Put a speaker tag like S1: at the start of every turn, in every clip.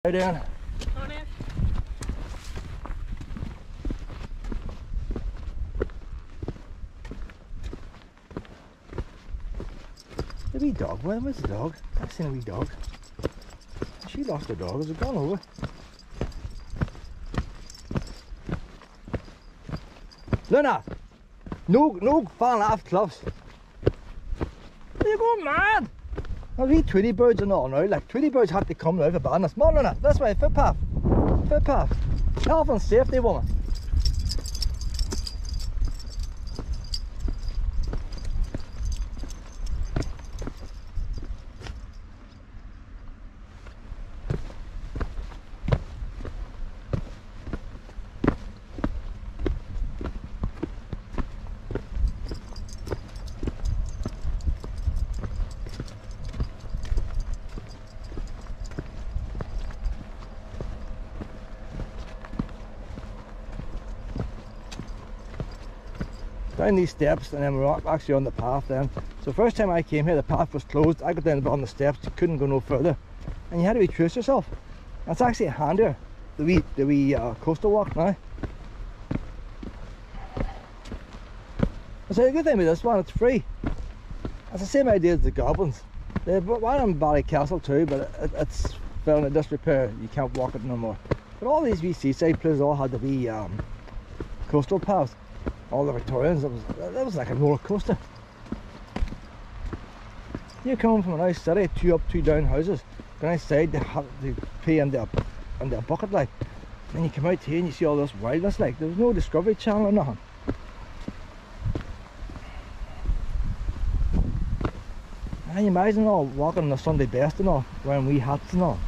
S1: How you doing? The wee dog, where's the dog? I've seen a wee dog. She lost her dog, has it gone over? Luna! No falling off cliffs. Are you going mad? Now we Tweety birds and all now, like Tweety birds have to come now for badness. Come on Luna, this way, footpath. Footpath. Health and safety woman. Down these steps and then we're actually on the path then. So first time I came here the path was closed. I got down on the steps, you couldn't go no further. And you had to retrace yourself. That's actually handier, the wee coastal walk now. So the good thing with this one, it's free. It's the same idea as the goblins. They've one in Ballycastle too, but it's fell into disrepair, you can't walk it no more. But all these wee seaside places all had the wee coastal paths. All the Victorians, that was like a roller coaster. You're coming from a nice city, 2 up, 2 down houses. Go outside, they have to pay in their bucket like. Then you come out here and you see all this wildness like. There was no Discovery Channel or nothing. And you imagine all walking on the Sunday best and all, wearing wee hats and all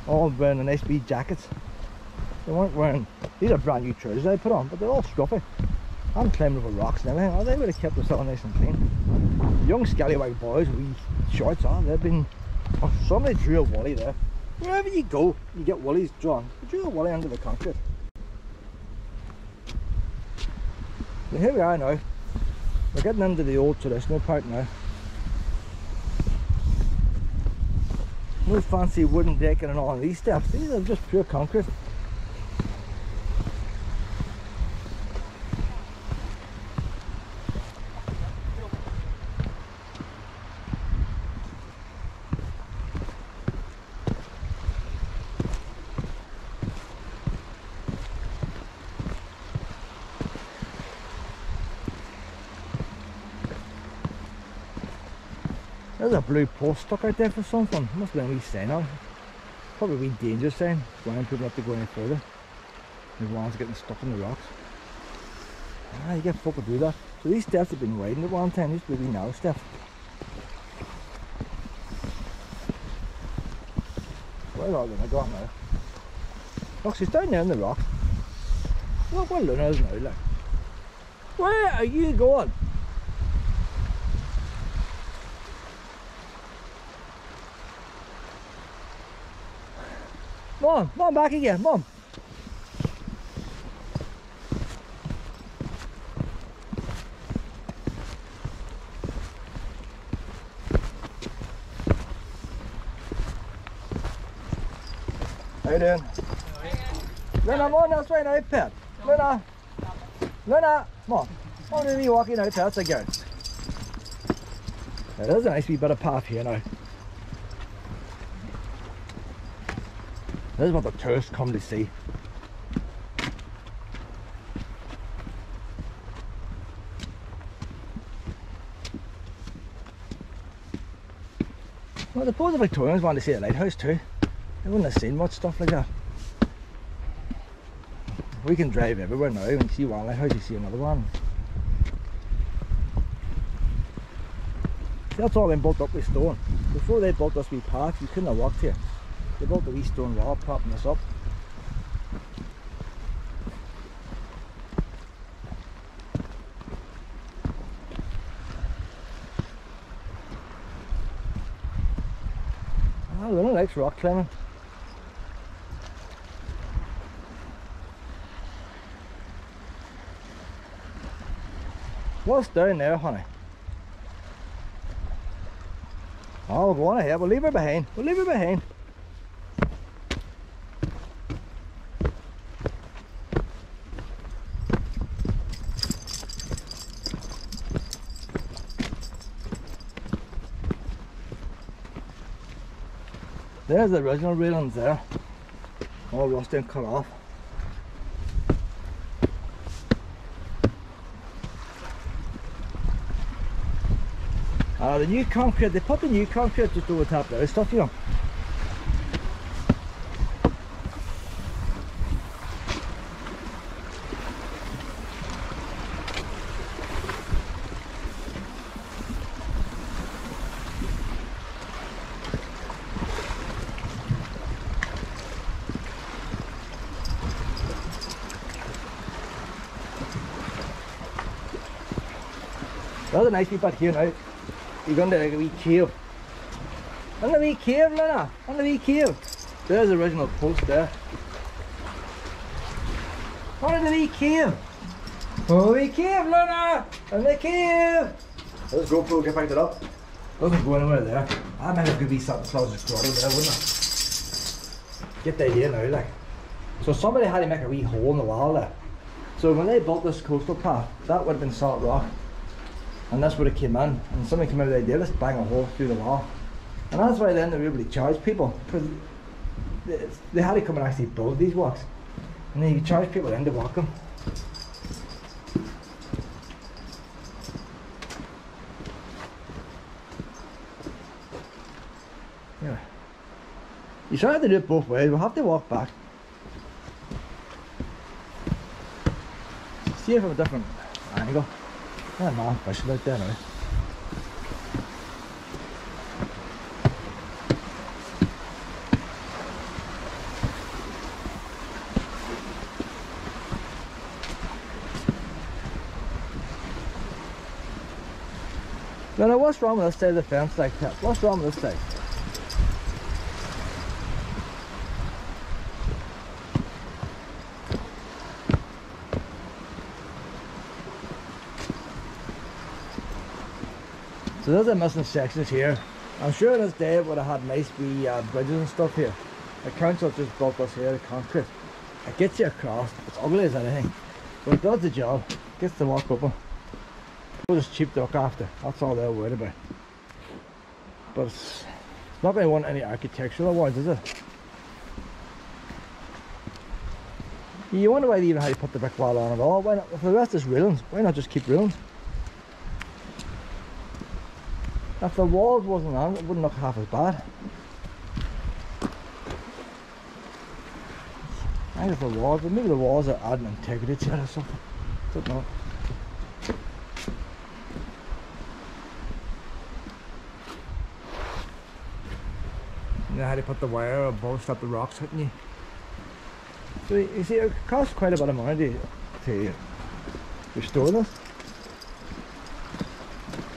S1: wearing the nice wee jackets. They weren't wearing, these are brand new trousers I put on, but they're all scruffy. I'm climbing over rocks and everything. Oh, they would have kept themselves nice and clean. The young scallywag boys, wee shorts, they've been. Oh, somebody drew a woolly there. Wherever you go, you get woolies drawn. They drew a woolly under the concrete. So here we are now. We're getting into the old traditional part now. No fancy wooden decking and all of these steps. These are just pure concrete. There's a blue post stuck out there for something. Must have been a wee sign on. Probably a wee danger sign, warning people not to go any further. The ones getting stuck in the rocks. You get folk to do that. So these steps have been widened at one time. These are the wee narrow steps. Where are they going now? Look, she's down there in the rocks. Look where Luna is now, look. Where are you going? Come on back again, come on. How you doing? Luna, come on, that's right now, pet. Luna, come on. How do we walking out, that's a go. There's a nice wee bit of path here now. This is what the tourists come to see. Well, I suppose the Victorians want to see the lighthouse too. They wouldn't have seen much stuff like that. We can drive everywhere now. When you see one lighthouse, you see another one. See, that's all been built up with stone. Before they built this wee path, you couldn't have walked here. They built the wee stone wall, propping this up. Oh, Luna likes rock climbing. What's down there, honey? Oh, we'll go on ahead. We'll leave her behind. We'll leave her behind. There's the original railings there. All rusty and cut off. The new concrete, they put the new concrete just over top there, stuff, you know. That's a nice wee bit here now. You're going to like a wee cave. On the wee cave, Luna! On the wee cave! There's the original post there. On the wee cave! Oh, wee cave, Luna! On the cave! Let's go GoPro, get back it up. Doesn't go anywhere there. I might have to be something close to grotto there, wouldn't I? Get the idea now, like. So somebody had to make a wee hole in the wall there. So when they built this coastal path, that would have been solid rock. And that's where it came in, and somebody came out with the idea, let's bang a hole through the wall. And that's why then they were able to charge people, because they had to come and actually build these walks. And then you charge people in to walk them. Yeah. You sort of have to do it both ways, we'll have to walk back. See it from a different angle. Yeah, man, fishing out there now. Now, what's wrong with this side of the fence like that? What's wrong with this side? So there's the missing sections here. I'm sure in this day it would have had nice wee bridges and stuff here. The council just built this here, the concrete. It gets you across, it's ugly as anything. But it does the job, gets the walk open. It's just cheap to look after, that's all they're worried about. But it's not going to want any architectural ones, is it? You wonder why they even had to put the brick wall on at all. Why not? If the rest is railings, why not just keep railings? If the walls wasn't on, it wouldn't look half as bad. I think it's the walls, but maybe the walls are adding integrity to it or something. Don't know. And they had to put the wire above, stop the rocks hitting you. So you see, it costs quite a bit of money to restore this.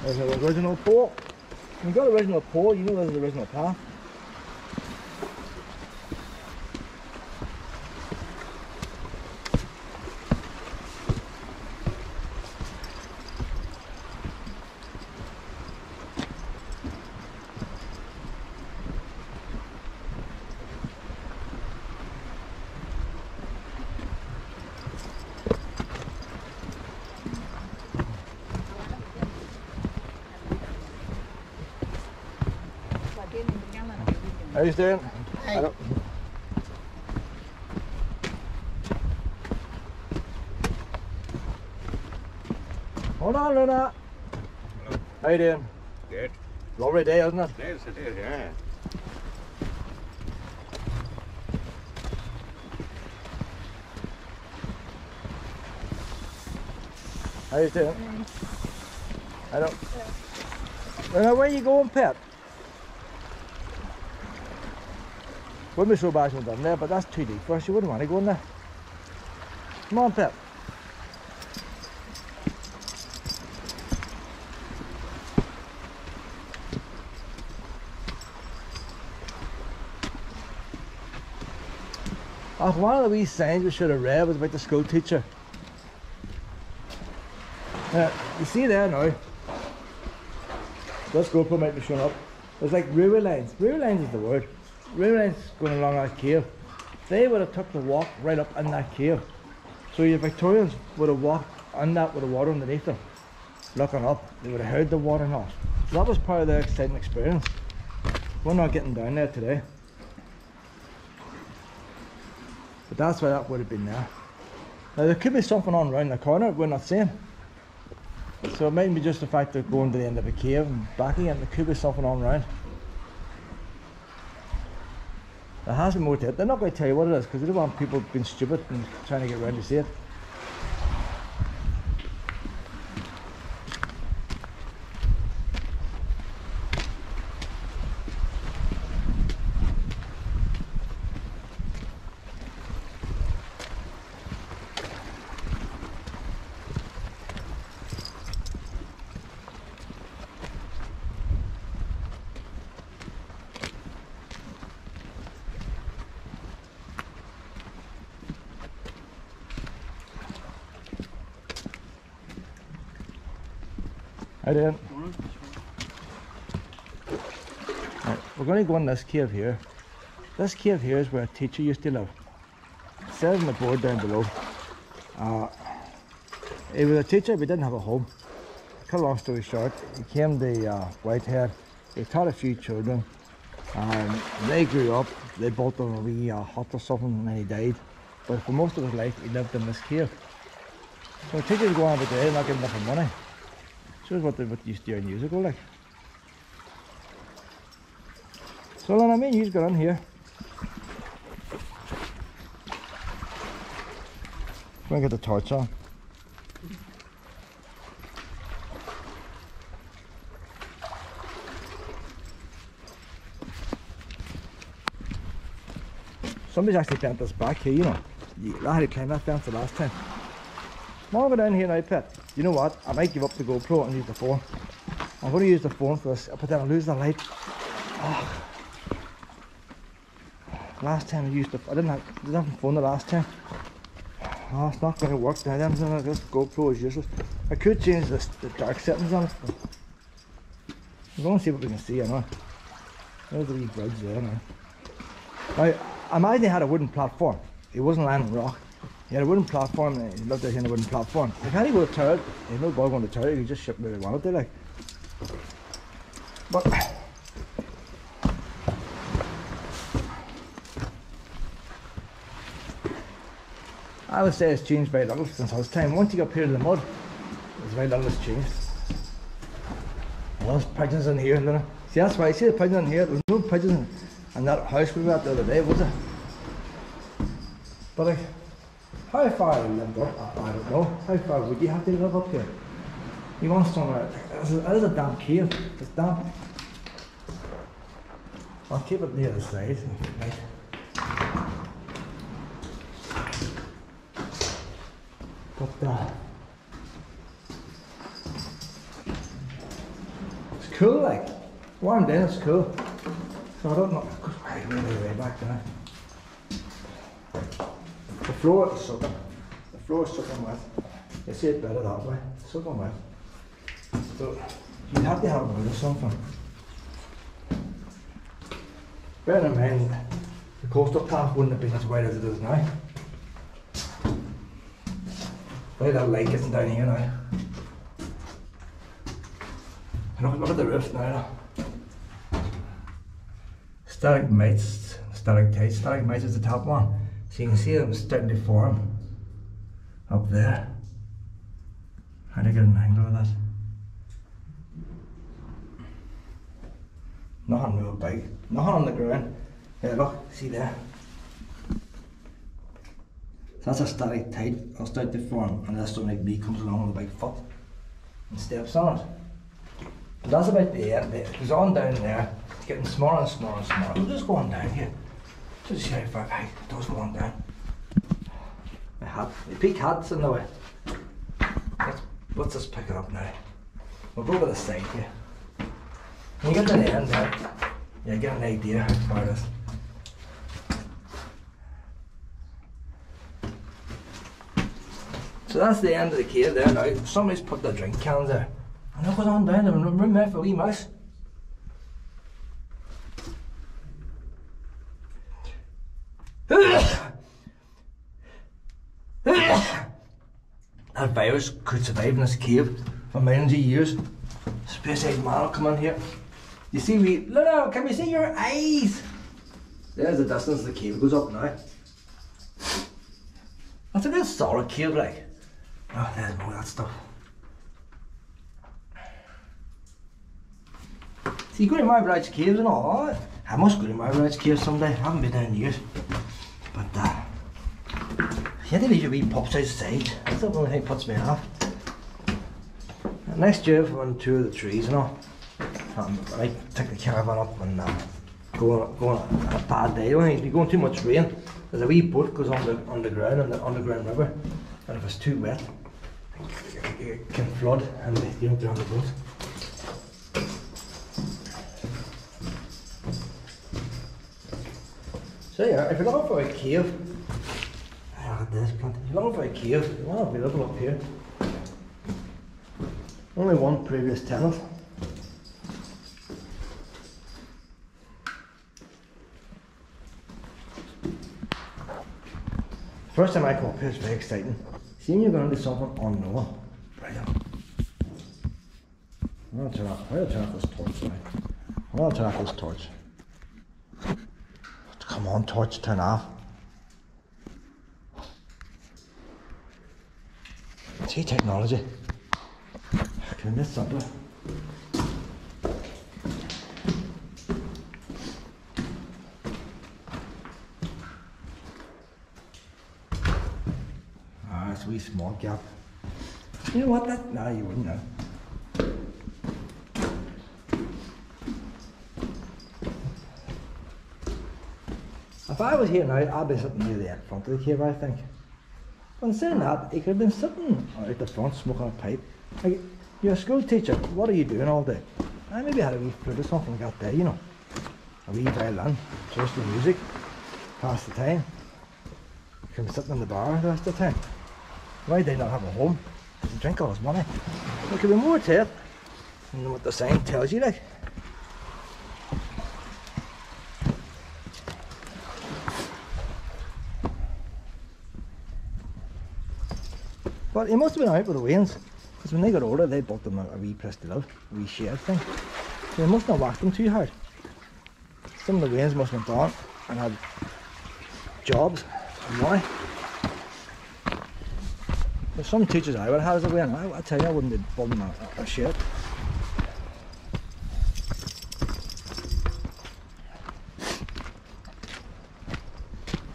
S1: There's an original pole. When you've got an original pole, you know there's the original path. How you doing? Hey. Hold on, Luna. Hello. How you doing? Good. Lovely day, isn't it? Yes, it is, yeah. How you doing? I don't. Luna, where are you going, Pet? Wouldn't be so bad if down there, but that's too deep for us. You wouldn't want to go in there. Come on, Pip. Oh, one of the wee signs we should have read was about the school teacher. You see there now. This GoPro might be showing up. There's like railway lines. Railway lines is the word. Railway lines going along that cave. They would have took the walk right up in that cave. So your Victorians would have walked on that with the water underneath them. Looking up, they would have heard the water and all. So that was part of their exciting experience. We're not getting down there today. that's why that would have been there. Now there could be something on around the corner we're not seeing. So it might be just the fact that going to the end of a cave and back again, there could be something on around. There has been more to it. They're not going to tell you what it is because they don't want people being stupid and trying to get around to see it. How do you? Right, we're going to go in this cave here. This cave here is where a teacher used to live. It says on the board down below. He was a teacher but didn't have a home. Cut a long story short, he came to Whitehead. He taught a few children. They grew up, they built them a wee hut or something, and then he died. But for most of his life he lived in this cave. So teachers go on about day not getting enough money. Shows what they used to do years ago, like. So then I mean, he's got in here. I'm gonna get the torch on. Somebody's actually bent this back here, you know. I had to climb that fence the last time. Now I'll go down here now, Pet. You know what? I might give up the GoPro and use the phone. I'm going to use the phone for this, but then I'll lose the light. Oh. Last time I didn't have the phone the last time. Oh, it's not going to work now. Then this GoPro is useless. I could change the dark settings on it. We're going to see what we can see, I know. There's the wee bridge there now. Now, I imagine he had a wooden platform. He wasn't lying on rock. He had a wooden platform and he lived out here in a wooden platform. If he go to the turret, there's no bug on the turret, he could just ship where he wanted to, like. But I would say it's changed very little since his time. Once you got up here in the mud, there's very little that's changed. Well, there's pigeons in here, you know. See, that's why I see the pigeons in here. There was no pigeons in that house we were at the other day, was there? But like, how far you lived up? I don't know. How far would you have to live up here? You want somewhere? That is a damp cave. It's damp. I'll keep it near the side. Right. But it's cool, like. Warm day, it's cool. So I don't know. I go way back now. The floor is soaking. The floor is soaking wet. You see it better that way. It's soaking wet. So you'd have to have a wood or something. Bear in mind, the coastal path wouldn't have been as wide as it is now. Why that lake isn't down here now. Look at the roof now. Stalagmites, stalactites. Stalagmites is the top one. So you can see them starting to form up there. How do I get an angle of that? Nothing real big. Nothing on the ground. Yeah, look, see there. So that's a stalactite. It'll start to form, and this one like me comes along with a big foot and steps on it. And that's about the end. It goes on down there. It's getting smaller and smaller and smaller. We'll just go on down here. Just see how far it does go on down. My hat. The peak hat's in the way. Let's just pick it up now. We'll go to the side here. When you get to the end there, you get an idea how far it is. So that's the end of the cave there now. Somebody's put their drink cans there. And look what's on down there, room there for a wee mouse. That virus could survive in this cave for millions of years. Space-age man will come in here. You see me? Look, can we see your eyes? There's the distance the cave goes up now. That's a good solid cave, like. Oh, there's more of that stuff. See, you go to my Bride's Caves and all. I must go to my Bride's Caves someday. I haven't been there in years. But, you had to leave your wee pups outside. That's the only thing that puts me off. Next year, if we want to tour the trees and all, I might take the caravan up and go on a bad day. Only if you're going too much rain, there's a wee boat goes underground on the underground river, and if it's too wet, it can flood and you don't get on the boat. So yeah, if you're looking for a cave, look at this plant. If you're looking for a cave, there's one available up here. Only one previous tenant. First time I come up here, it's very exciting. Seeing you're going to do something unknown. Brilliant. I'm going to turn off this torch now. I'm going to turn off this torch. Come on, torch, turn off. See technology. Can I miss something? Ah, it's a wee small gap. You know what? No, you wouldn't know. If I was here now, I'd be sitting near the front of the cave, I think. But in saying that, he could have been sitting out the front smoking a pipe. Like, you're a school teacher, what are you doing all day? I maybe had a wee flute or something like that there, you know. A wee violin, just the music, pass the time. You could be sitting in the bar the rest of the time. Why did they not have a home? To drink all his money. There could be more to it than what the sign tells you, like. But he must have been out with the Waynes, because when they got older they bought them a wee place to live, a wee shed thing. So they must not whack them too hard. Some of the Waynes must have went on and had jobs and money. There's some teachers I would have had as a Wayne, I tell you I wouldn't have bought them a shed.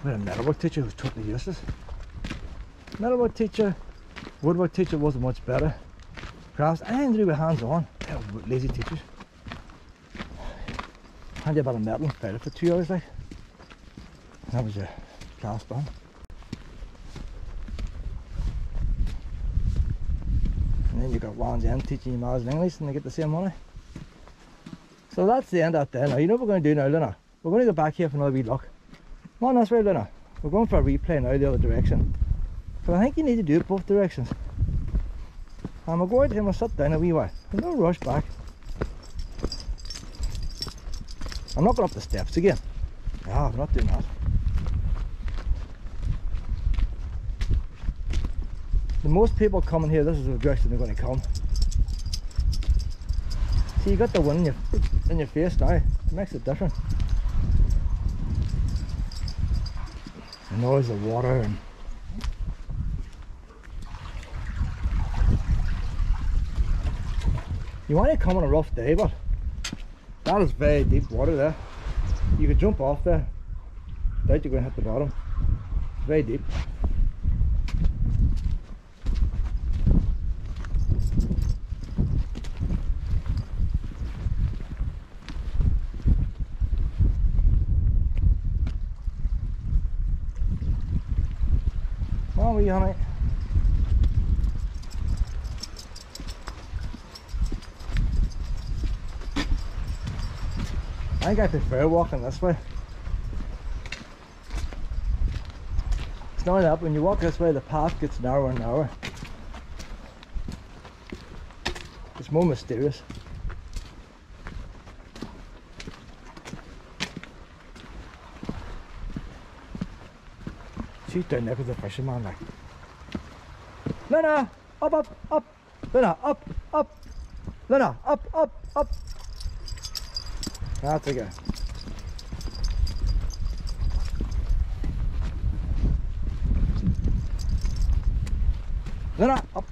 S1: We had a metalwork teacher who was totally useless. Metalwork teacher, woodwork teacher wasn't much better. Crafts, anything to do with hands-on. They were lazy teachers. Hand you a bit of metal and file it for 2 hours, like. That was your class done. And then you got ones in teaching you maths and English, and they get the same money. So that's the end of that there. Now, you know what we're going to do now, Luna? We're going to go back here for another wee look. Come on, that's right, Luna. We're going for a replay now the other direction. But I think you need to do it both directions. And we'll go out and we'll sit down a wee while. There's no rush back. I'm not going up the steps again. No, I'm not doing that. The most people coming here, this is the direction they're going to come. See, you got the wind in your face now. It makes it different. The noise of water and you want to come on a rough day, but that is very deep water there. You could jump off there. Doubt you're going to hit the bottom. It's very deep. Come on, wee honey. I think I prefer walking this way. It's not that when you walk this way the path gets narrower and narrower. It's more mysterious. She's down there with the fisherman like. Luna! Up, up, up! Luna, up, up! Luna, up, up, up! That's a go. Luna, up.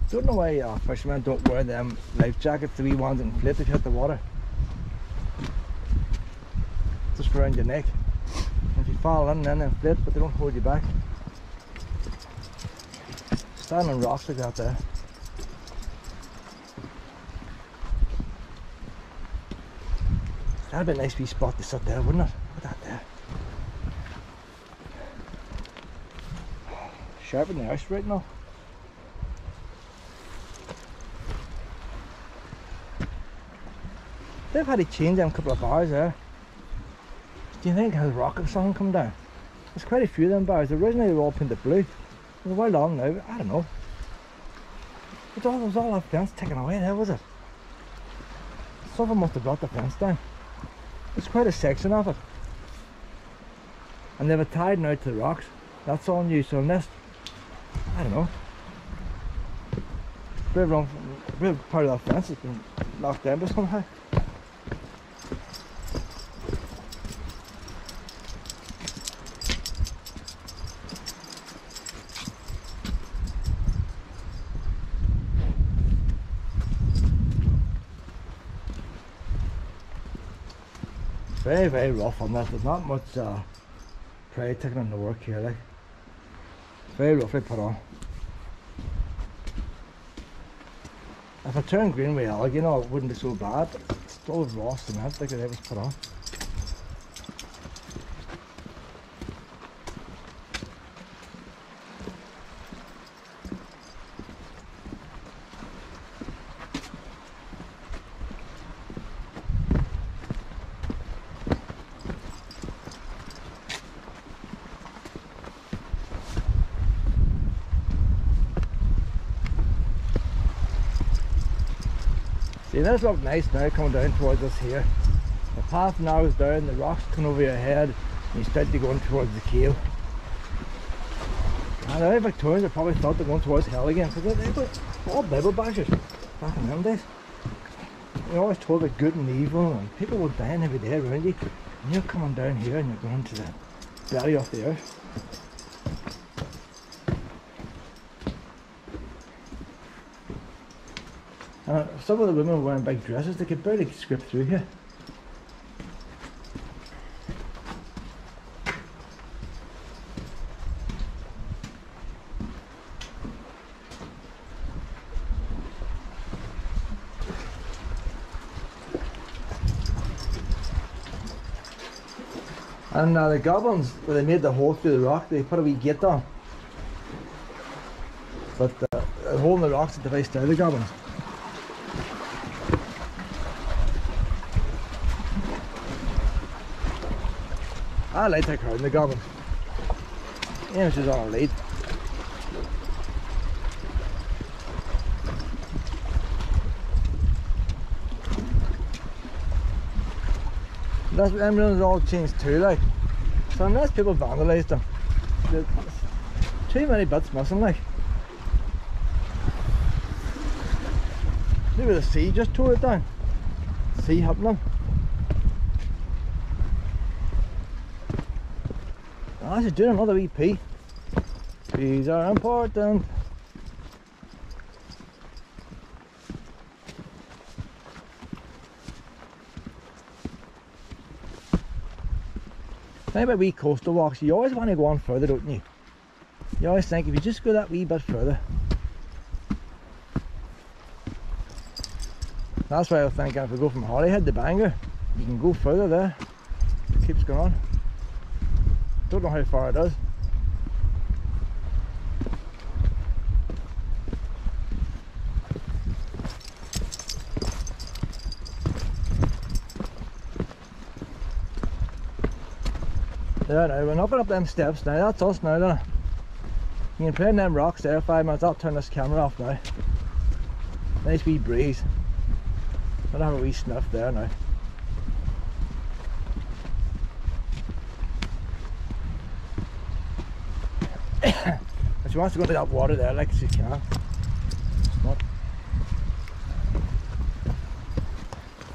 S1: Don't know why fishermen don't wear them life jackets, the wee ones that inflate if you hit the water. Just around your neck. If you fall in, then they inflate, but they don't hold you back. Standing on rocks like that there. That'd be a nice wee spot to sit there, wouldn't it? Look at that there. Sharp in the ice right now. They've had to change them a couple of bars there. Do you think has rock or something come down? There's quite a few of them bars. Originally they were all painted blue. They're well on now, but I don't know. It was all that fence taken away there, was it? Someone must have brought the fence down. There's quite a section of it. And they've tied now to the rocks. That's all new, so unless, I don't know. Real part of that fence has been knocked down by somehow. Very, very rough on that. There's not much prey taken on the work here, like. Very roughly put on. If I turned green with algae, you know, it wouldn't be so bad, but it's still raw cement like it was put on. See, this looks nice now coming down towards us here. The path narrows down, the rocks come over your head, and you start to go towards the cave. And the Victorians have probably thought they're going towards hell again, because they were all Bible bashers back in them days. You're always told about good and evil, and people were dying every day around you, and you're coming down here and you're going to the belly of the earth. And some of the women were wearing big dresses, they could barely scrape through here. And the goblins, where they made the hole through the rock, they put a wee gate on. But the hole in the rock's the device to the goblins. I like that crowd in the goblins. Yeah, which is on a lead. That's what emblems all changed too, like. So unless people vandalised them, there's too many bits missing, like. Maybe the sea just tore it down. Sea happening. I should do another wee pee. Peas are important. Now about wee coastal walks, you always want to go on further, don't you? You always think if you just go that wee bit further. That's why I was thinking if we go from Holyhead to Bangor, you can go further there. It keeps going on. Don't know how far it is. There now, we're knocking up them steps now, that's us now, isn't it? You can play in them rocks there 5 minutes, I'll turn this camera off now. Nice wee breeze. I'll have a wee sniff there now. She wants to go to that water there like she can. It's not.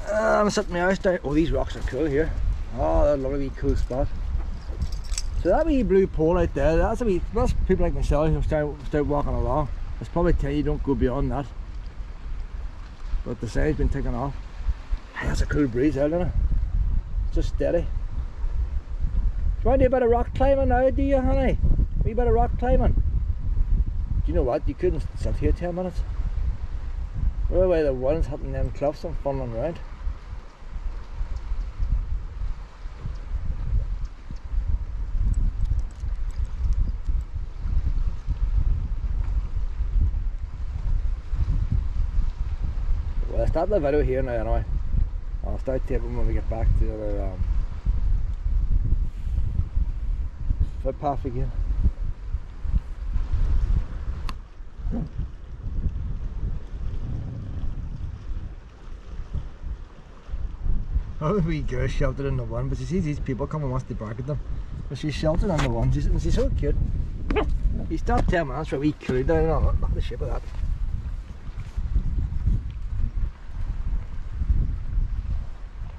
S1: I'm sitting my house down. Oh, these rocks are cool here. Oh, that's a lovely cool spot. So that wee blue pole out there, that's people like myself who start walking along. It's probably telling you don't go beyond that. But the sign's been taken off. Hey, that's a cool breeze there, isn't it? Just steady. Do you want to do a bit of rock climbing now, do you, honey? A wee bit of rock climbing. Do you know what? You couldn't sit here 10 minutes. Right away the wind's hitting them cliffs and funneling around. Well, I start the video here now anyway. I'll start taping when we get back to the other footpath again. Oh, the wee girl sheltered in the one, but she sees these people coming and wants to bark at them. But she's sheltered in the one, she's so cute. You stop 10 minutes for a wee cool down and look at the shape of that.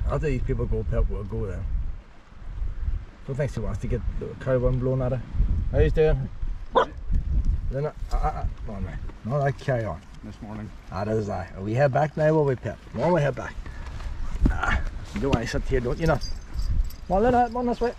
S1: After these people go, Pep will go there. Don't think she wants to get the cow wind blown at her. How you doing? Then come on, man. No, I carry on.
S2: This morning.
S1: That is I. Are we head back now, will we, Pep? Come on, we head back. You don't want to sit here, don't you know? Come on, Lena, come on this way.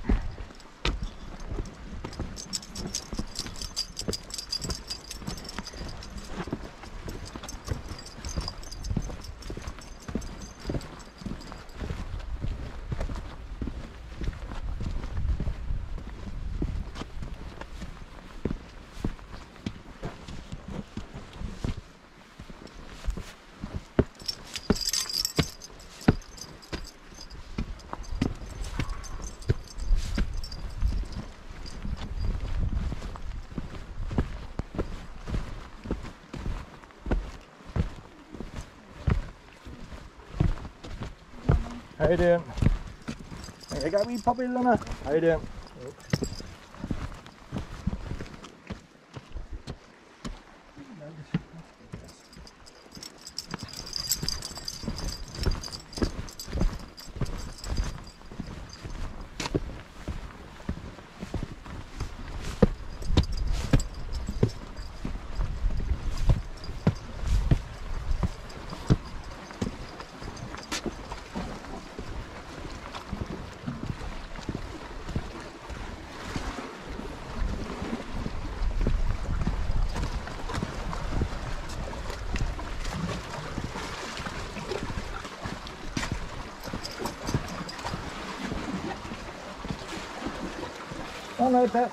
S1: How you doing? Hey, I got a wee puppy, Lena. How you doing? Oh no, Pep.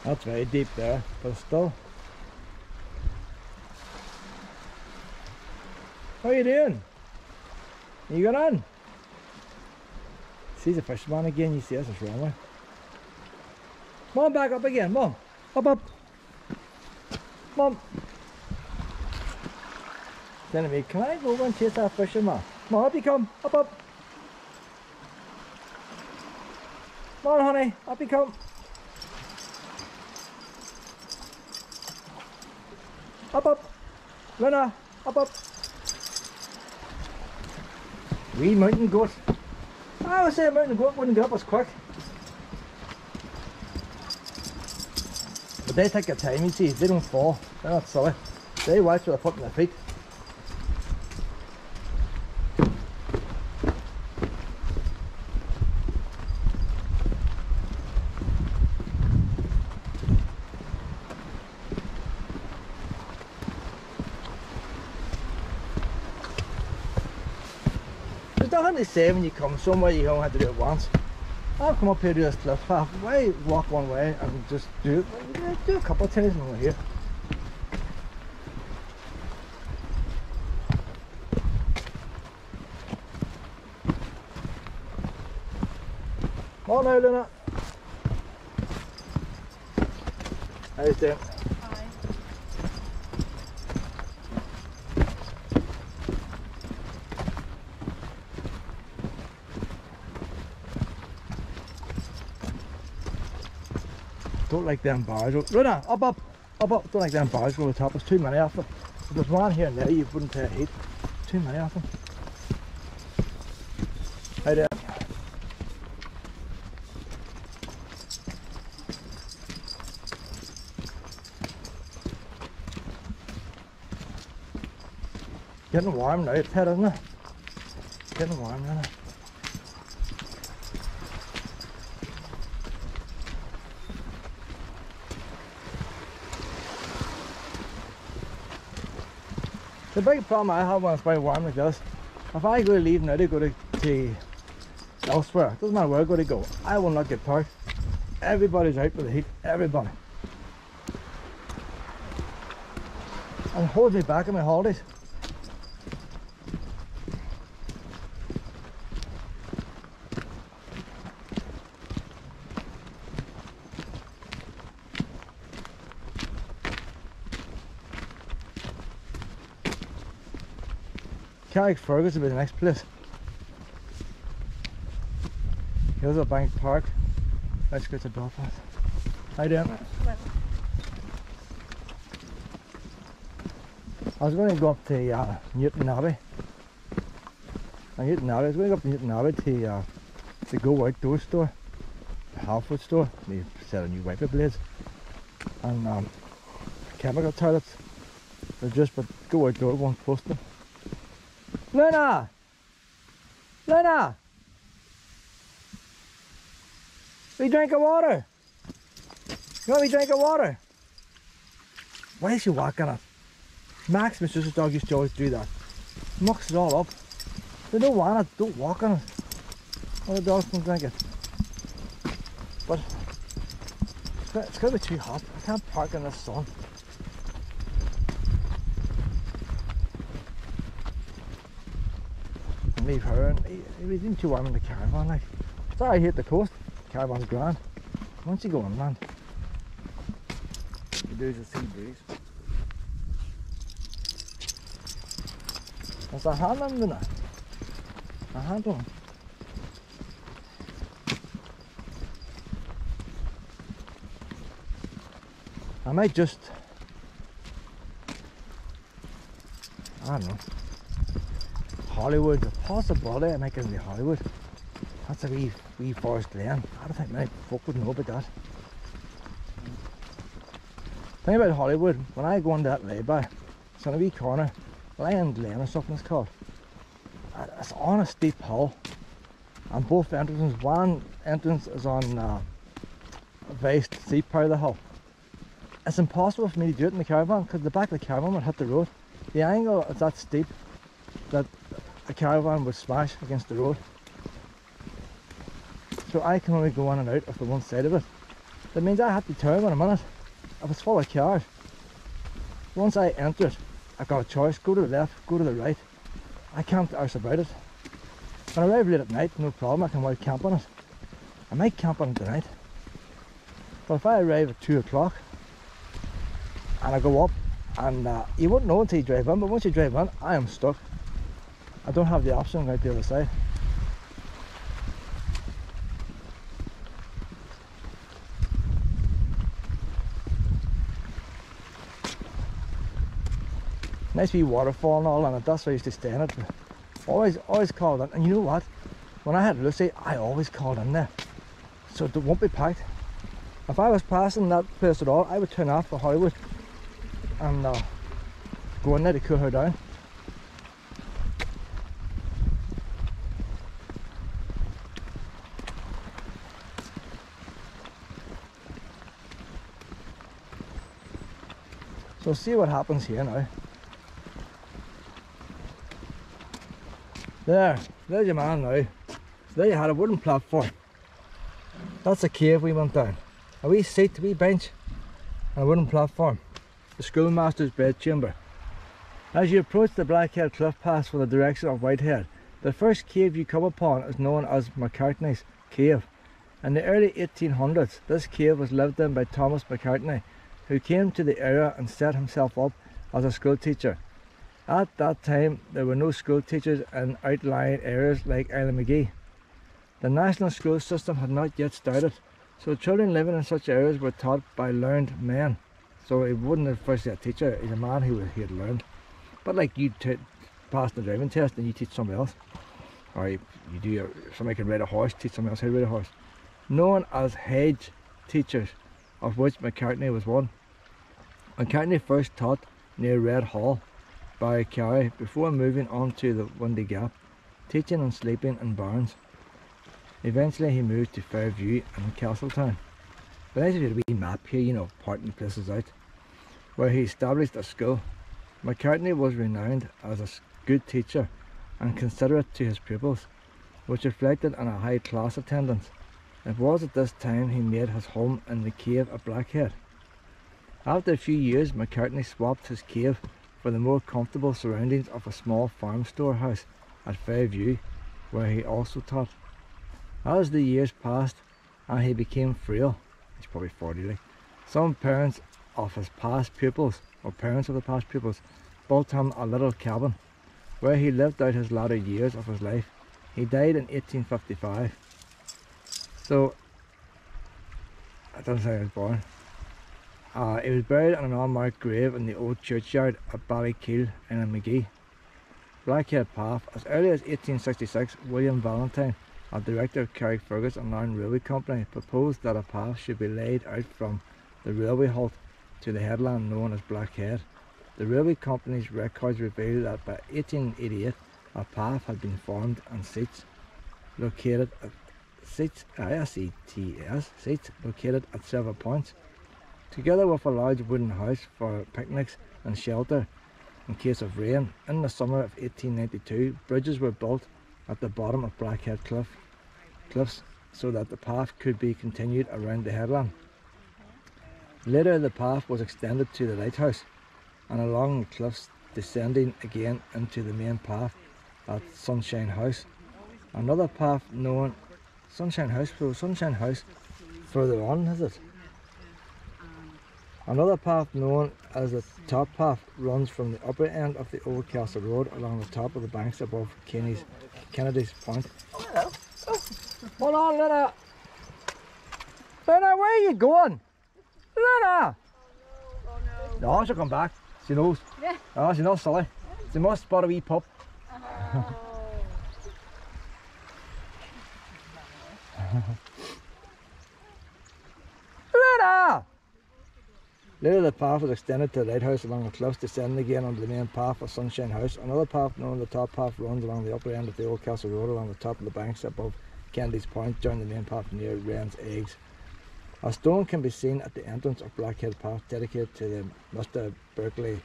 S1: That's very deep there, but still. How you doing? You got on? See the fisherman again, you see us, what's wrong with? Come on, back up again, Mom. Up. Mom. Telling me, can I go over and chase that fisherman? Come on, up you come. Up. Come on, honey, up you come. Up. Lena, up. Wee mountain goat. I would say a mountain goat wouldn't get up as quick. But they take their time, you see, they don't fall. They're not silly. They watch what they're putting their feet. There's nothing to say when you come somewhere you don't have to do it once. I'll come up here to this cliff path. Why walk one way and just do it? Do a couple of times when we're here. Oh no, Luna. How you doing?
S2: Hi.
S1: Don't like them bars. Luna, up, up, up, up. Don't like them bars over the top. There's too many of them. If there's one here and there, you wouldn't pay a heat. Too many of them. How there? Getting warm now, it's head, isn't it? Getting warm now. The big problem I have when it's very warm like this, if I go to leave now to go to elsewhere, it doesn't matter where I go to go, I will not get parked. Everybody's out with the heat, everybody. And it holds me back on my holidays. Carrickfergus will be the next place. Here's a bank park. Let's go to Belfast. How you doing? I was going to go up to Newton Abbey. I was going to go up to Newton Abbey to Go Outdoor store, the health food store. They sell new wiper blades and chemical toilets. They're just, but Go Outdoor won't post them. Luna! Luna! We drink of water! You want me drink of water? Why is she walking it? Max, my sister's dog, used to always do that. Mucks it all up. They don't want it, don't walk on it. Other dogs don't drink it. But it's going to be too hot. I can't park in the sun. Leave her, and it was even too warm in the caravan. Like, sorry, I hate the coast. The caravan's grand. Once you go inland, you lose the sea breeze. There's a hand on there. A hand on. I might just, I don't know. Hollywood, a possibility I might get into Hollywood. That's a wee forest glen. I don't think many folk would know about that. The thing about Hollywood, when I go into that lay-by, it's on a wee corner, Land Lane or something it's called. It's on a steep hill, and both entrances, one entrance is on a very steep part of the hill. It's impossible for me to do it in the caravan because the back of the caravan would hit the road. The angle is that steep that a caravan would smash against the road. So I can only go in and out of the one side of it. That means I have to turn in a minute if it's full of cars. Once I enter it, I've got a choice, go to the left, go to the right. I can't arse about it. When I arrive late at night, no problem, I can go out camp on it. I might camp on it tonight. But if I arrive at 2 o'clock and I go up, and you wouldn't know until you drive in, but once you drive in, I am stuck. I don't have the option right the other side. Nice wee waterfall and all, and that's where I used to stay in it Always called in. And you know what? When I had Lucy, I always called in there. So it won't be packed. If I was passing that place at all, I would turn off for Hollywood and go in there to cool her down. So see what happens here now. There's your man now. So there you had a wooden platform. That's a cave we went down. A wee seat, a wee bench, and a wooden platform. The schoolmaster's bedchamber. As you approach the Blackhead Cliff Pass from the direction of Whitehead, the first cave you come upon is known as McCartney's Cave. In the early 1800s, this cave was lived in by Thomas McCartney, who came to the area and set himself up as a school teacher. At that time, there were no school teachers in outlying areas like Islandmagee. The national school system had not yet started, so children living in such areas were taught by learned men. So he wouldn't have first a teacher, he's a man who had learned. But like you pass the driving test and you teach somebody else. Or somebody can ride a horse, teach somebody else how to ride a horse. Known as hedge teachers, of which McCartney was one. McCartney first taught near Red Hall, Barrycarry, before moving on to the Windy Gap, teaching and sleeping in barns. Eventually he moved to Fairview and Castletown. But as you have a wee map here, you know, parting places out, where he established a school. McCartney was renowned as a good teacher and considerate to his pupils, which reflected in a high class attendance. It was at this time he made his home in the cave at Blackhead. After a few years, McCartney swapped his cave for the more comfortable surroundings of a small farm storehouse at Fairview, where he also taught. As the years passed and he became frail, he's probably 40 like, some parents of his past pupils, or parents of the past pupils, built him a little cabin where he lived out his latter years of his life. He died in 1855. So, I don't say he was born. He was buried in an unmarked grave in the old churchyard at Ballykeel in Magee. Blackhead Path. As early as 1866, William Valentine, a director of Carrickfergus and Larne Railway Company, proposed that a path should be laid out from the railway halt to the headland known as Blackhead. The railway company's records reveal that by 1888 a path had been formed and seats located at located at several points, together with a large wooden house for picnics and shelter in case of rain. In the summer of 1892, bridges were built at the bottom of Blackhead Cliffs so that the path could be continued around the headland. Later the path was extended to the Lighthouse and along the cliffs, descending again into the main path at Sunshine House. Another path known Sunshine House further on, is it? Another path known as the Top Path runs from the upper end of the Old Castle Road along the top of the banks above Kennedy's Point.
S2: Oh, hello. Oh.
S1: Hold on, Lena! Lena, where are you going? Lena!
S2: Oh no.
S1: No, she'll come back. She knows.
S2: Yeah.
S1: Oh, she's not silly. She must spot a wee pup. Lena! Later the path was extended to the Lighthouse along the cliffs, descending again onto the main path of Sunshine House. Another path known as the Top Path runs along the upper end of the Old Castle Road along the top of the banks above Kennedy's Point, joining the main path near Wren's Eggs. A stone can be seen at the entrance of Blackhead Path dedicated to the Mr. Berkeley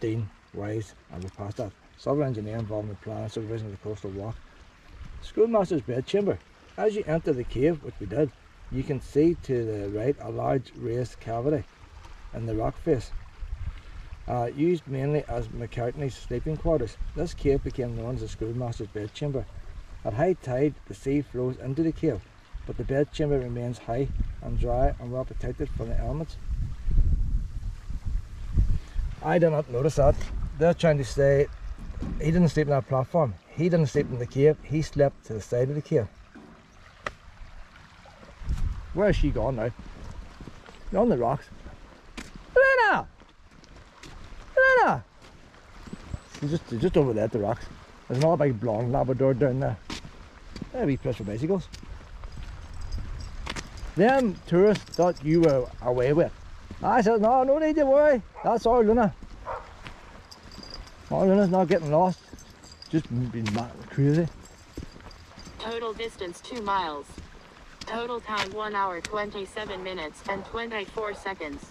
S1: Dean Wise, and we passed that. Civil engineer involved in the plan and supervision of the coastal walk. Schoolmaster's bedchamber. As you enter the cave, which we did, you can see to the right a large raised cavity in the rock face, used mainly as McCartney's sleeping quarters. This cave became known as the schoolmaster's bedchamber. At high tide, the sea flows into the cave, but the bedchamber remains high and dry and well protected from the elements. I did not notice that. They're trying to say he didn't sleep on that platform. He didn't sleep in the cave. He slept to the side of the cave. Where is she gone now? You're on the rocks. Elena! Elena! She's just over there at the rocks. There's another big blonde Labrador down there. They're a wee place for bicycles. Them tourists thought you were away with. I said, no, no need to worry. That's our Luna. Our Luna's not getting lost. Just been mad crazy.
S3: Total distance 2 miles. Total time 1 hour 27 minutes and 24 seconds.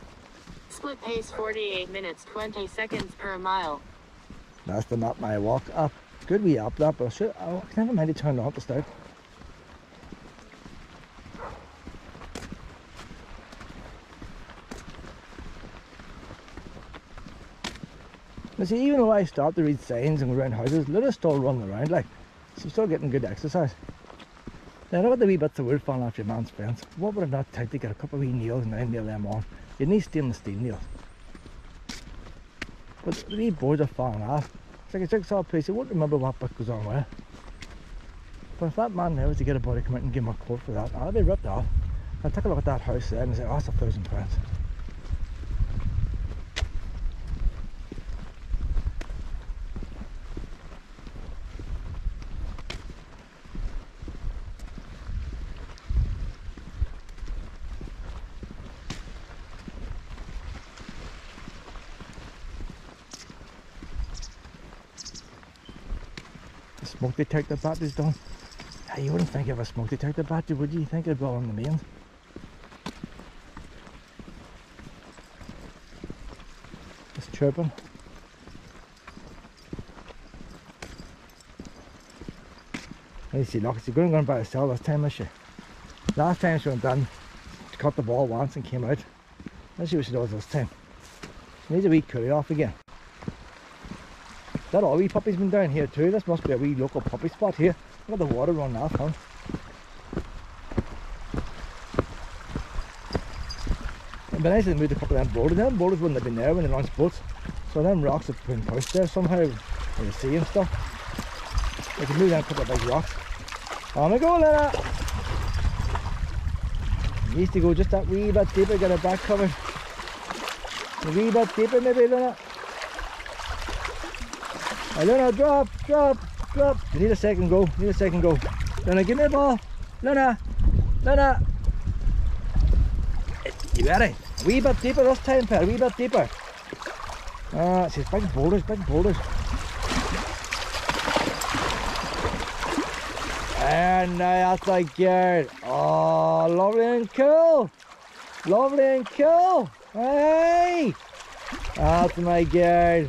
S3: Split pace 48 minutes 20 seconds per mile.
S1: That's the Map My Walk app. Good wee app that, but I never mind to turn it on to start. You see, even though I stopped to read signs and go around houses, Luna's still running around like. She's still getting good exercise. Now look at the wee bits of wood falling off your man's fence. What would it not take to get a couple of wee nails and then nail them on? You need stainless steel nails. But the wee boards are falling off. It's like a jigsaw piece. You won't remember what bit goes on where. But if that man now was to get a body come out and give him a quote for that, I'll be ripped off. I'll take a look at that house there and say, oh, that's £1,000. Smoke detector battery's done. Yeah, you wouldn't think of a smoke detector battery, would you? You think it'd be on the mains. It's chirping. You see, look, she's going by herself this time, is she? Last time she went down, she cut the ball once and came out. Let's see what she does this time. She needs a wee curry off again. That all wee puppies been down here too. This must be a wee local puppy spot here. Look at the water running off, huh? It'd be nice to move a couple of them boulders. Them boulders wouldn't have been there when they launched boats. So them rocks have been pushed there somehow in the sea and stuff. We can move down a couple of big rocks. On we go, Lena! Needs to go just that wee bit deeper, get her back covered. A wee bit deeper maybe, Lena. Hey, Luna, drop, drop, drop. You need a second go, need a second go. Luna, give me the ball. Luna, Luna. You ready? A wee bit deeper this time, pal, a wee bit deeper. She's big boulders, big boulders. And now that's a girl. Oh, lovely and cool. Lovely and cool. Hey, that's my girl.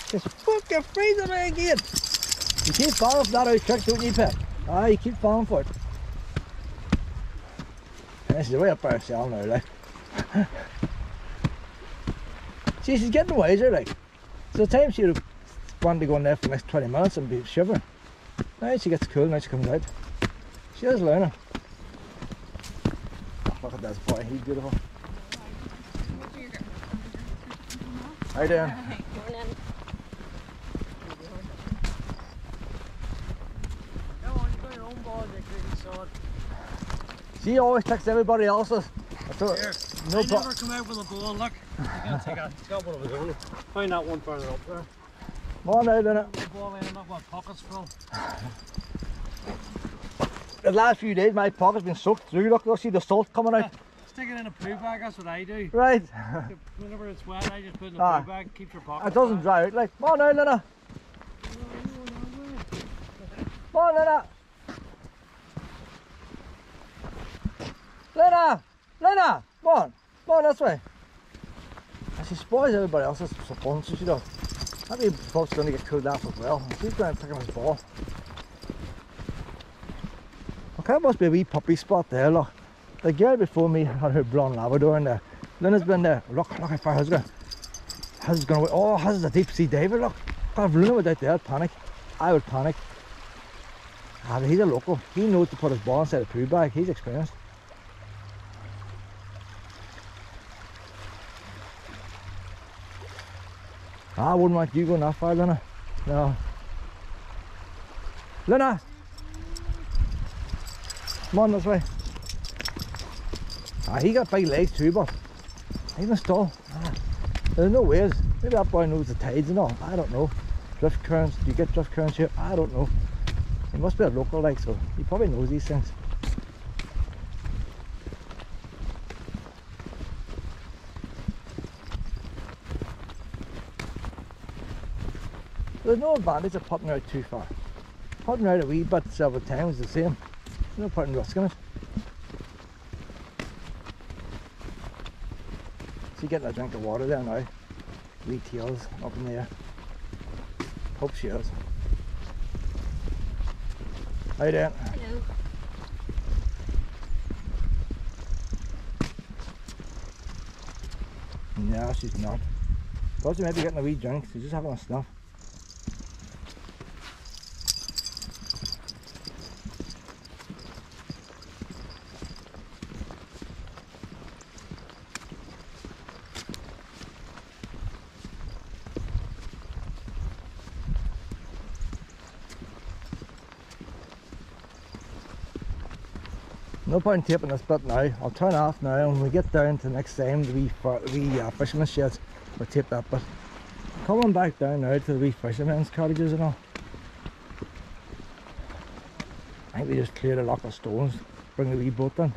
S1: Just fucking freezing me again. You keep falling for that out trick, don't you, Pip? Ah, you keep falling for it. This is way up by herself now, like. See, she's getting wiser, like. So the time she would have wanted to go in there for the next 20 minutes and be shivering. Now she gets cool, now she comes out. She is learning. Oh, look at this boy, he's beautiful. How you doing? She always takes everybody else's.
S4: No
S1: problem.
S4: never come out with a ball, look. You can't take a, it's got one of his own. Find that one further up there.
S1: Come on out, innit?
S4: The ball in, I've got pockets full.
S1: The last few days my pocket's been soaked through. Look, you'll see the salt coming out.
S4: Stick it in a poo bag, that's what I do.
S1: Right.
S4: Whenever it's wet, I just put it in a poo bag, keeps your pockets.
S1: It doesn't dry out. Like, come on now, Lena. Come on, Lena. Lena! Lena! Come on this way. She spoils everybody else's fun, so she does. Maybe folks going to get cooled off as well. She's going to pick up his ball. Okay, that must be a wee puppy spot there, look. The girl before me had her blonde Labrador in there. Lena's been there. Look how far Huz going. Huz is going away. Oh, Huz is a deep sea diver, look. God, if Luna was out there, I'd panic. I would panic. Ah, but he's a local. He knows to put his ball inside a poo bag. He's experienced. I wouldn't want you going that far, Lena. No. Lena! Come on this way. Ah, he got big legs too, but he must stall. Ah, there's no ways. Maybe that boy knows the tides and all. I don't know. drift currents. Do you get drift currents here? I don't know. He must be a local like, so he probably knows these things. There's no advantage of putting out too far. Putting out a wee bit several times is the same. There's no point in risking it. She's getting a drink of water there now. Wee tails up in the air. Hope she is. How you doing?
S2: Hello.
S1: No, she's not. Thought she might be getting a wee drink. She's just having a snuff. No point in taping this bit now. I'll turn off now, and when we get down to the next time, the wee fisherman's sheds, we'll tape that bit. Coming back down now to the wee fishermen's cottages and all. I think we just cleared a lot of stones, bring the wee boat in.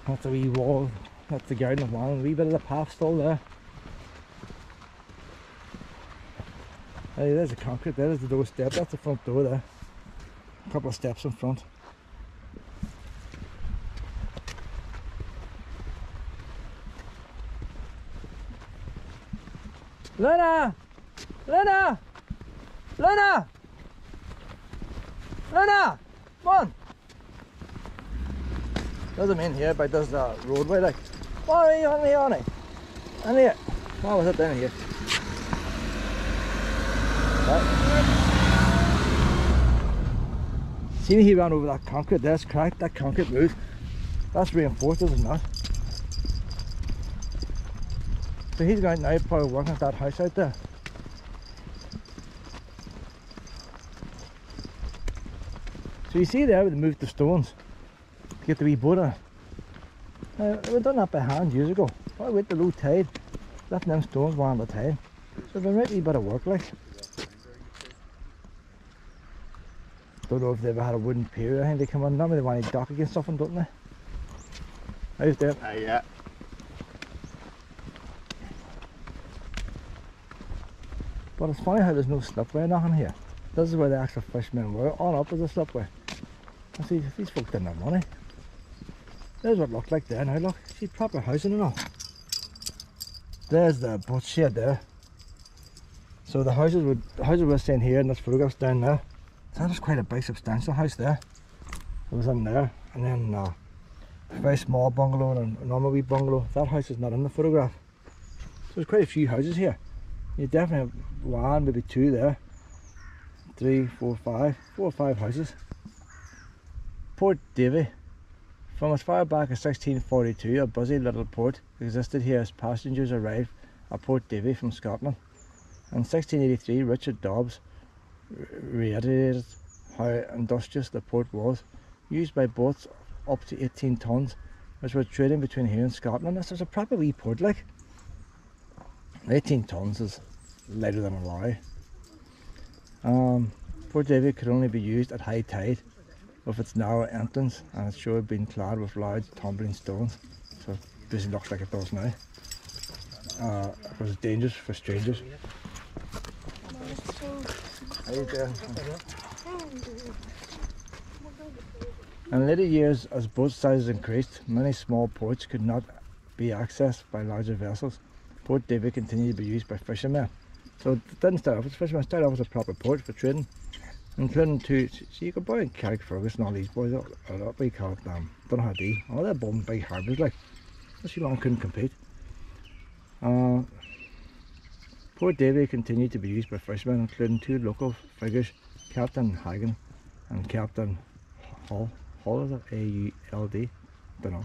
S1: That's a wee wall, that's the garden of one, a wee bit of the path still there. Hey, there's the concrete, there's the doorstep, that's the front door there. A couple of steps in front. Luna! Luna! Luna! Luna! Come on! Doesn't mean here, but there's the roadway like. What are you on here, Annie? On here. What was it down here? Right. See, he ran over that concrete, there's cracked, that concrete moved. That's reinforced, isn't it? So he's going now, probably working at that house out there. So you see there, we moved the stones to get the wee boat on. We've done that by hand years ago. Well, with the low tide, letting them stones one at a time. So there might be a bit of work like. Don't know if they ever had a wooden pier or anything they come on. Normally they want to dock against something, don't they? How's that?
S5: Yeah.
S1: But it's funny how there's no slipway or nothing here. This is where the actual fishermen were. On up is a slipway. I see these folk didn't have money. There's what it looked like there now, look. See proper housing and all. There's the boat shed there. So the houses were staying here and this photograph's down there. So that was quite a big substantial house there. It was in there. And then a very small bungalow and a normal wee bungalow. That house is not in the photograph. So there's quite a few houses here. You definitely have one, maybe two there. 3, 4, 5, 4 or 5 houses. Port Davy. From as far back as 1642, a busy little port existed here as passengers arrived at Port Davy from Scotland. In 1683, Richard Dobbs reiterated how industrious the port was, used by boats up to 18 tons, which were trading between here and Scotland. This is a proper wee port like. 18 tons is lighter than a lorry. Port Davy could only be used at high tide with its narrow entrance and its shore being clad with large tumbling stones. So it basically looks like it does now. It was dangerous for strangers. How you doing? In later years, as boat sizes increased, many small ports could not be accessed by larger vessels. Port Davy continued to be used by fishermen. So it didn't start off as fishermen, it started off as a proper port for trading. Including two, so you could buy in Carrickfergus and all these boys, what we call it, don't know how to do. All that bum big harbours like. This long couldn't compete. Port Davy continued to be used by fishermen, including 2 local figures, Captain Hagen and Captain Hull. Hull is it? A-U-L-D? Don't know.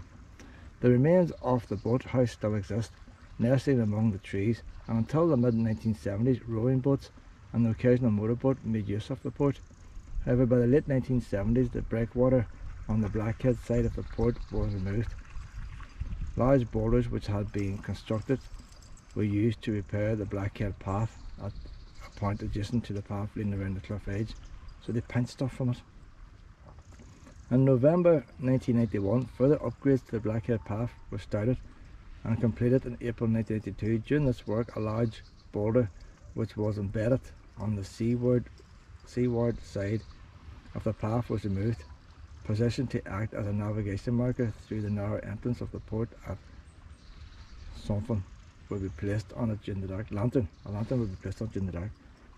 S1: The remains of the boathouse still exist, nesting among the trees, and until the mid-1970s, rowing boats and the occasional motorboat made use of the port. However, by the late 1970s, the breakwater on the Blackhead side of the port was removed. Large boulders which had been constructed were used to repair the Blackhead path at point adjacent to the path leading around the cliff edge, so they pinched stuff from it. In November 1991, further upgrades to the Blackhead path were started and completed in April 1982. During this work, a large boulder which was embedded on the seaward side of the path was removed, positioned to act as a navigation marker through the narrow entrance of the port at something will be placed on it during the dark. A lantern will be placed on it during the dark.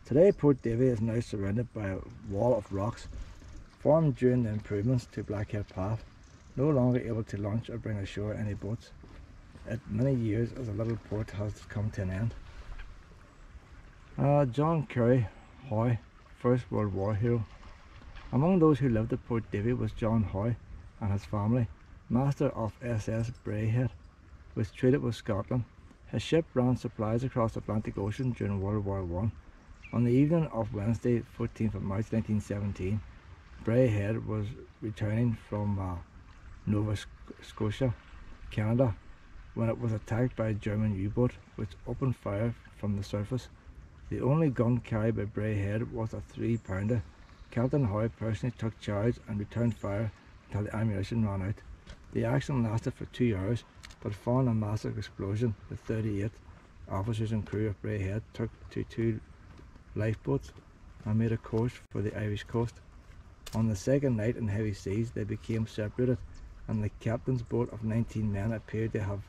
S1: Today, Port Davy is now surrounded by a wall of rocks formed during the improvements to Blackhead Path, no longer able to launch or bring ashore any boats. At many years as a little port has come to an end. John Curry Hoy, First World War hero. Among those who lived at Port Davy was John Hoy and his family, master of SS Blackhead, which traded with Scotland. His ship ran supplies across the Atlantic Ocean during World War I. On the evening of Wednesday, 14th of March 1917, Blackhead was returning from Nova Scotia, Canada, when it was attacked by a German U-boat which opened fire from the surface. The only gun carried by Blackhead was a 3-pounder. Captain Hoy personally took charge and returned fire until the ammunition ran out. The action lasted for 2 hours, but following a massive explosion, the 38 officers and crew of Blackhead took to 2 lifeboats and made a course for the Irish coast. On the second night in heavy seas, they became separated, and the captain's boat of 19 men appeared to have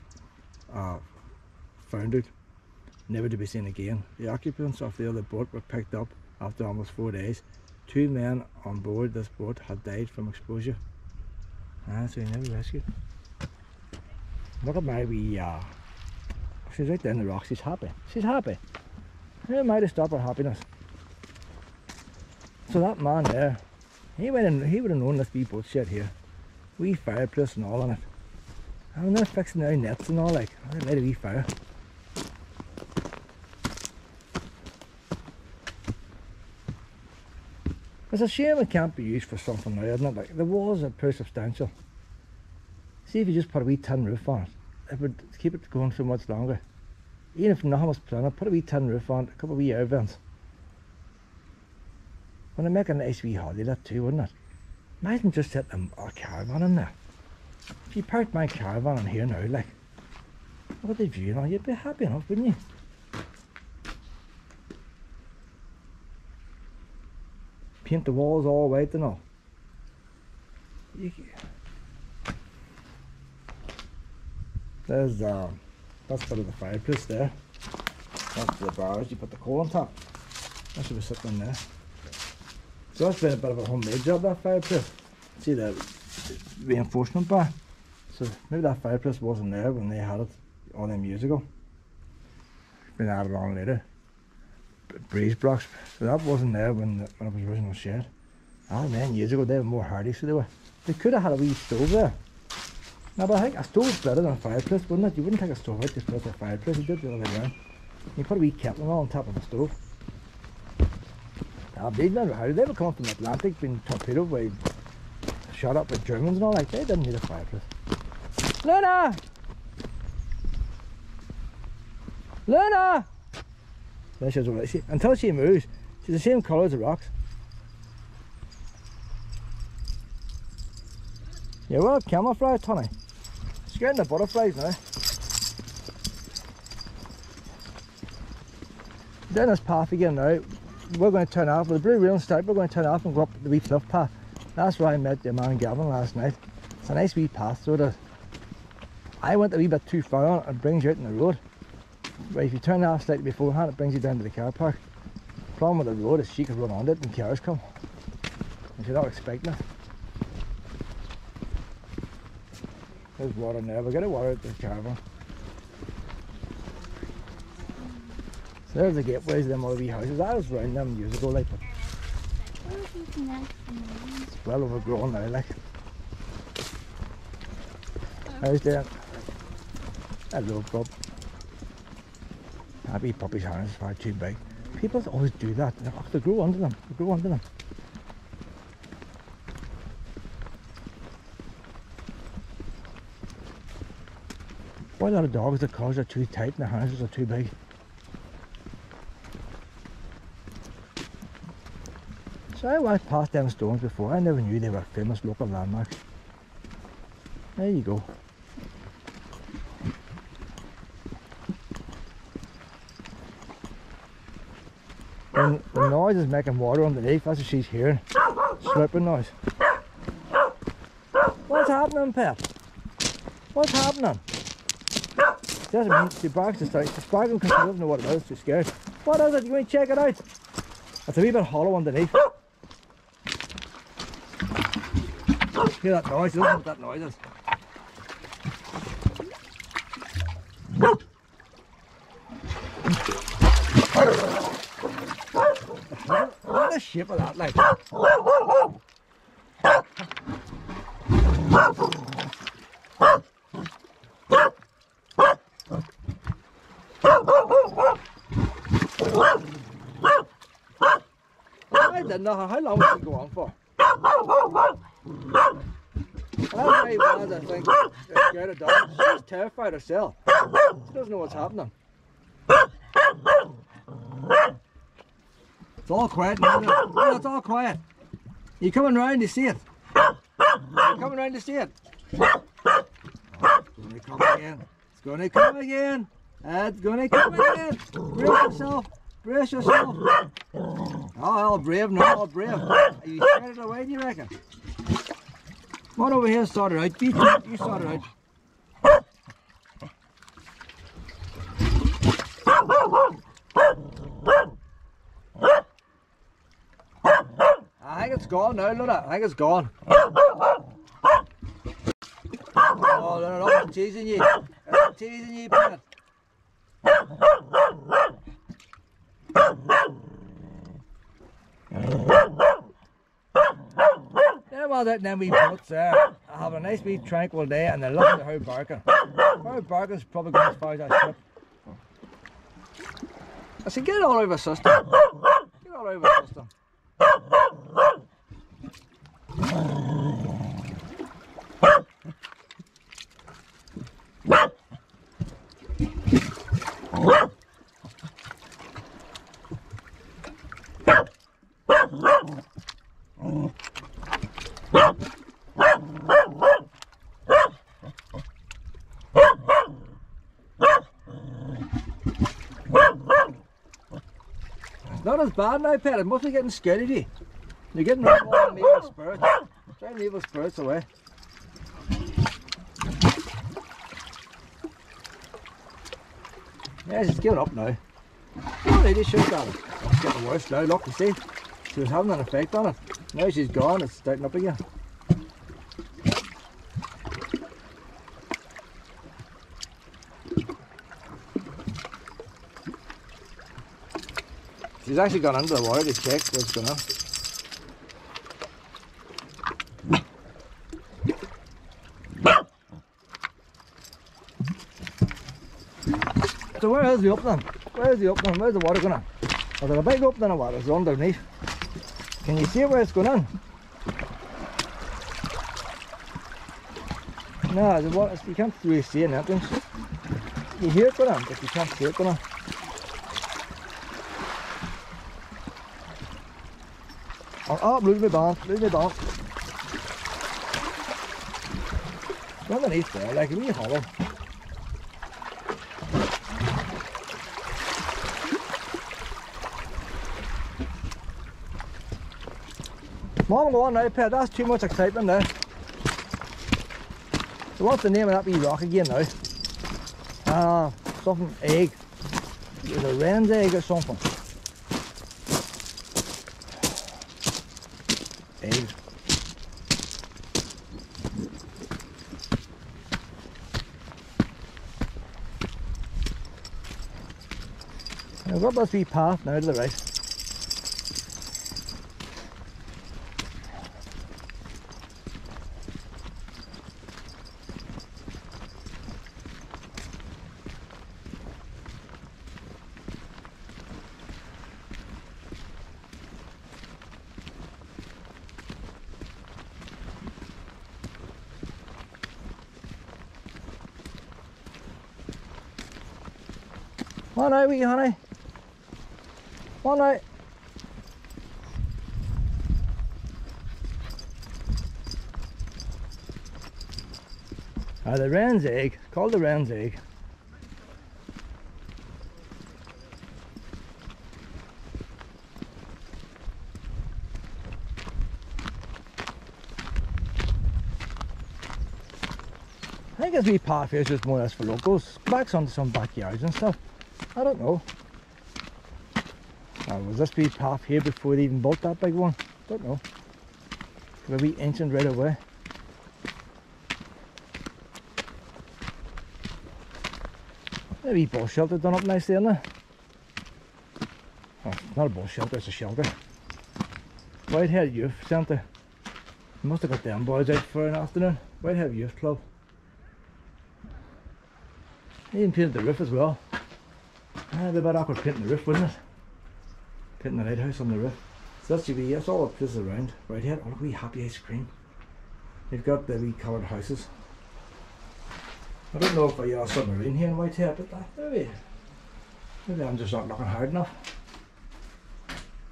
S1: foundered, never to be seen again. The occupants of the other boat were picked up after almost 4 days. 2 men on board this boat had died from exposure. So he never rescued. Look at my wee, she's right there in the rocks. She's happy. She's happy. Who am I to stop her happiness? So that man there, he would have known this wee boat shed here. Wee fireplace and all on it. And they're fixing their nets and all, like, they light a wee fire. It's a shame it can't be used for something now, isn't it? Like, the walls are pretty substantial. See if you just put a wee tin roof on it, it would keep it going so much longer. Even if nothing was put on it, put a wee tin roof on it, a couple of wee air vents. Wouldn't it make a nice wee holiday that too, wouldn't it? Imagine just setting a caravan in there. If you parked my caravan in here now, like, look at the view and all, you'd be happy enough, wouldn't you? Paint the walls all white and all. There's that's part of the fireplace there. That's the bars, you put the coal on top. That should be sitting in there. So that's been a bit of a homemade job, that fireplace. See the reinforcement bar? So maybe that fireplace wasn't there when they had it all them years ago. It's been added on later. Breeze blocks, so that wasn't there when it was original shed. Oh man, years ago they were more hardy, so they were. They could have had a wee stove there. No, but I think a stove's better than a fireplace, wouldn't it? You wouldn't take a stove out just put it in a fireplace, you did the other way around. You put a wee kettle and all on top of the stove. Now, they'd never hardy. They were coming from the Atlantic, being torpedoed by, shot up by Germans and all, like, they didn't need a fireplace. Luna! Luna! There she is over there. See, until she moves, she's the same colour as the rocks. Yeah, well, camouflage, honey. Scaring the butterflies now. Down this path again now, we're going to turn off, with the blue railing start, we're going to turn off and go up the wee cliff path. That's where I met your man Gavin last night. It's a nice wee path, so it is. I went a wee bit too far on it, and brings you out in the road. But if you turn off slightly beforehand, it brings you down to the car park. The problem with the road is she could run onto it when cars come. And you're not expecting it. There's water in there, we'll get a water out the caravan. So there's the gateways of them other wee houses. I was round them years ago, like, but it's well overgrown now, like. How's there? Hello, Bob. Happy puppy's hands are far too big. People always do that. They grow under them. They grow under them. Why a lot of dogs, the collars are too tight and the harnesses are too big. So I went past them stones before. I never knew they were famous local landmarks. There you go. And the noise is making water underneath. That's what she's hearing. Slurping noise. What's happening, Pet? What's happening? She doesn't mean she barks to start. She's barking because she doesn't know what it is. She's scared. What is it? You want to check it out? It's a wee bit hollow underneath. Hear that noise? She doesn't know what that noise is. What the shape of that, like? I didn't know how long would it go on for. That's very bad, I think. They're scared of dogs. She's terrified herself. She doesn't know what's happening. It's all quiet now. No, it's all quiet. You coming round to see it? You coming round to see it? It's going to come again. It's going to come again. It's going to come again. Brace yourself. Brace yourself. Oh, all brave now, all brave. Are you scared away, do you reckon? Come on over here, sort it out. You sort it out. I think it's gone now, look at it. I think it's gone. Oh, no, I'm teasing you. I'm teasing you, Pat. Then we boats there. I have a nice wee tranquil day and then look at her barking. Her barking's probably going as far as that ship. I said, get all over the system. Get all over the system. Not as bad now, Pet. It must be getting scared of you. You're getting rid of all the evil spirits. Try the evil spirits away. Yeah, she's giving up now. Oh, they just should have it. It's getting worse now. Look, you see? She was having an effect on it. Now she's gone. It's starting up again. She's actually gone under the water to check what's going on. So where is the opening? Where is the opening? Where's the water going on? Well, there's a big opening of water. It's underneath. Can you see where it's going on? No, the water, you can't really see an entrance. You hear it going on, but you can't see it going on. Oh, lose my balance, lose my balance. It's underneath there, like a wee hollow. Mom, go on now, Pet, that's too much excitement now. So what's the name of that wee rock again now? Something egg. It was a wren's egg or something. Egg. I've got this wee path now to the right. Come on out, wee honey. Come on out. The wren's egg. It's called the wren's egg. I think this wee path here is just more or less for locals. Backs onto some backyards and stuff. I don't know. Was this wee path here before they even built that big one? Don't know. Could be ancient right away. A wee bus shelter done up nicely, isn't it? Oh, it's not a bus shelter, it's a shelter. Whitehead Youth Centre. Must have got them boys out for an afternoon. Whitehead Youth Club. They even painted the roof as well. It'd be a bit awkward painting the roof, wouldn't it? Painting the lighthouse on the roof. So that's all the places around Whitehead. Oh, look, wee happy ice cream. They've got the wee coloured houses. I don't know if I saw submarine here in Whitehead, but maybe I'm just not looking hard enough.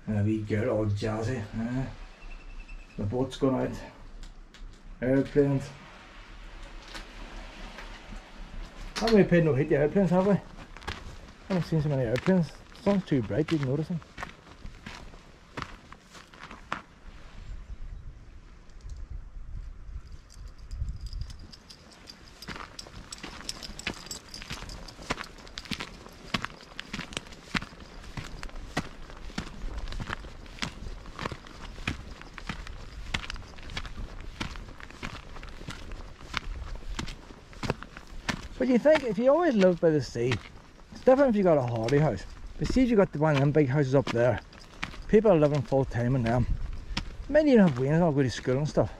S1: And a wee girl all jazzy. The boat's going out. Airplanes. Haven't we paid no heat to airplanes, have we? I haven't seen so many airplanes. The sun's too bright, you can notice them. But you think, if you always live by the sea, it's different if you got a holiday house. But see if you got the one of them big houses up there, people are living full time in them. Maybe even have wains all go to school and stuff.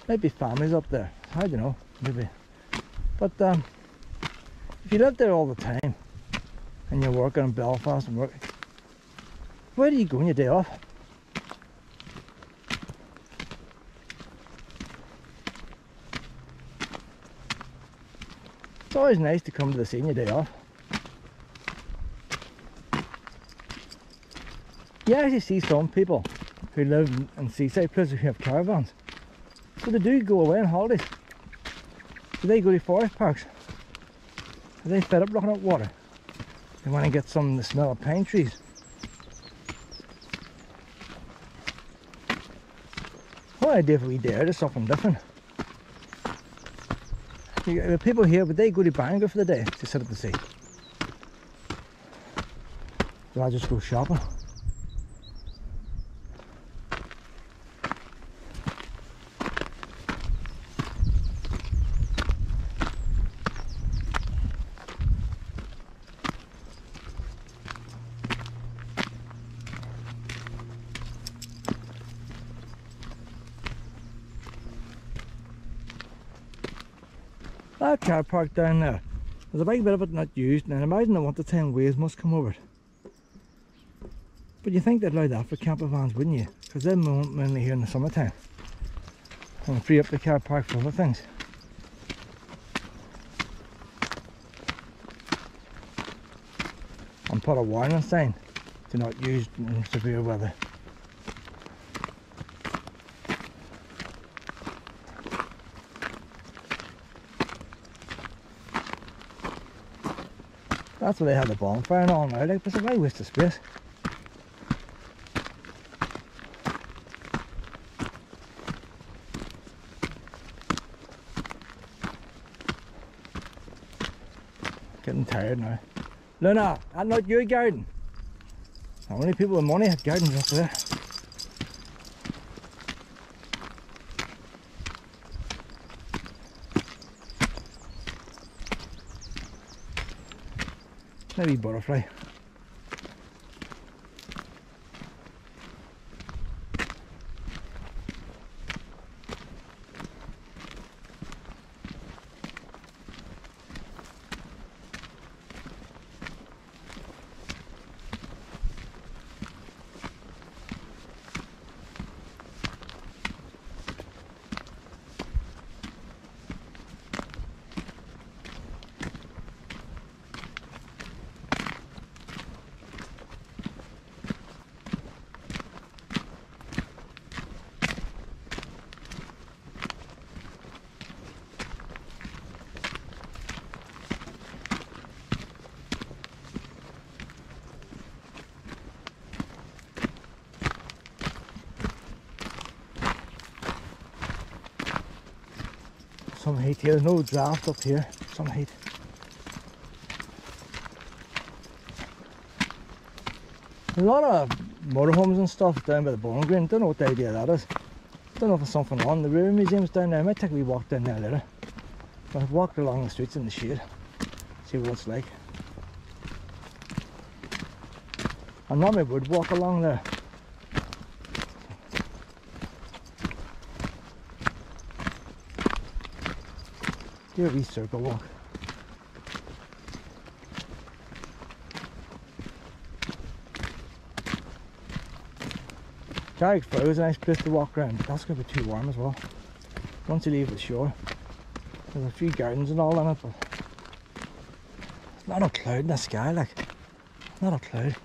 S1: Might be families up there, how do you know, maybe. But if you live there all the time, and you're working in Belfast and working, where do you go on your day off? It's always nice to come to the sea on your day off. You actually see some people who live in seaside places who have caravans. So they do go away on holidays. So they go to forest parks. Are they fed up looking at water? They want to get some of the smell of pine trees. What idea if we dare to something different? The people here, but they go to Bangor for the day to sit at the sea. So I just go shopping. That car park down there, there's a big bit of it not used, and I imagine at one time waves must come over it. But you think they'd allow that for camper vans, wouldn't you? Because they're mainly here in the summertime. And free up the car park for other things. And put a warning sign to not use in severe weather. That's where they had the bonfire and all now, like, but it's a very waste of space. Getting tired now. Luna, that's not your garden. Only people with money had gardens up there. Maybe butterfly. Some heat here, no draft up here, some heat. A lot of motorhomes and stuff down by the bowling green. Don't know what the idea of that is. Don't know if there's something on. The River Museum's down there. I might take a wee walk down there later. But I've walked along the streets in the shade. See what it's like. I normally would walk along there. Do a wee circle walk. Carrickferry is a nice place to walk around, but that's going to be too warm as well. Once you leave the shore, there's a few gardens and all in it, but it's not a cloud in the sky, like, not a cloud.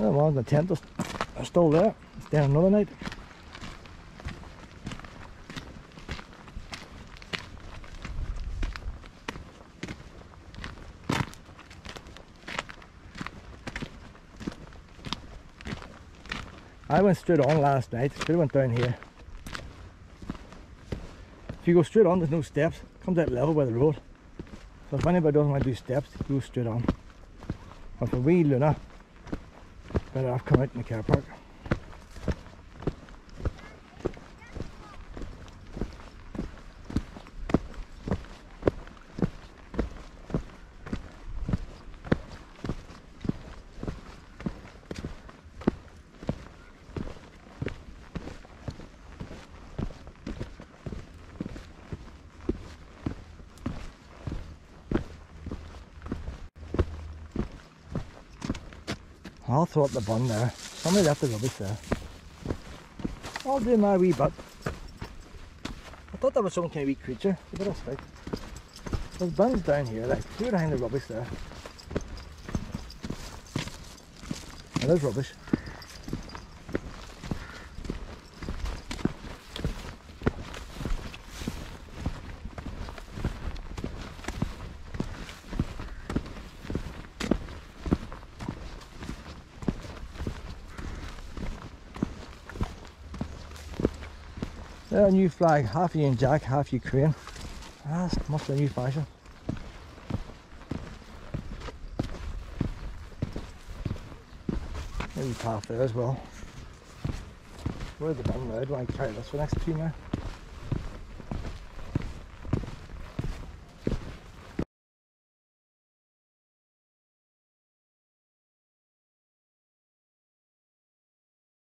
S1: Well, the tent is still there. It's down another night. I went straight on last night. Should have went down here. If you go straight on, there's no steps. It comes out level by the road. So if anybody doesn't want to do steps, go straight on. But for wee Luna, better off come out in the car park. I'll throw up the bun there. Somebody left the rubbish there. I'll do my wee bit. I thought that was some kind of wee creature. You better stick. There's bins down here, like, see where behind the rubbish there. Oh, there's rubbish. There's a new flag, half Union Jack, half Ukraine. Ah, this must be a new fashion. Maybe path there as well. Where's the bum now? Do I carry this for the next 2 minutes?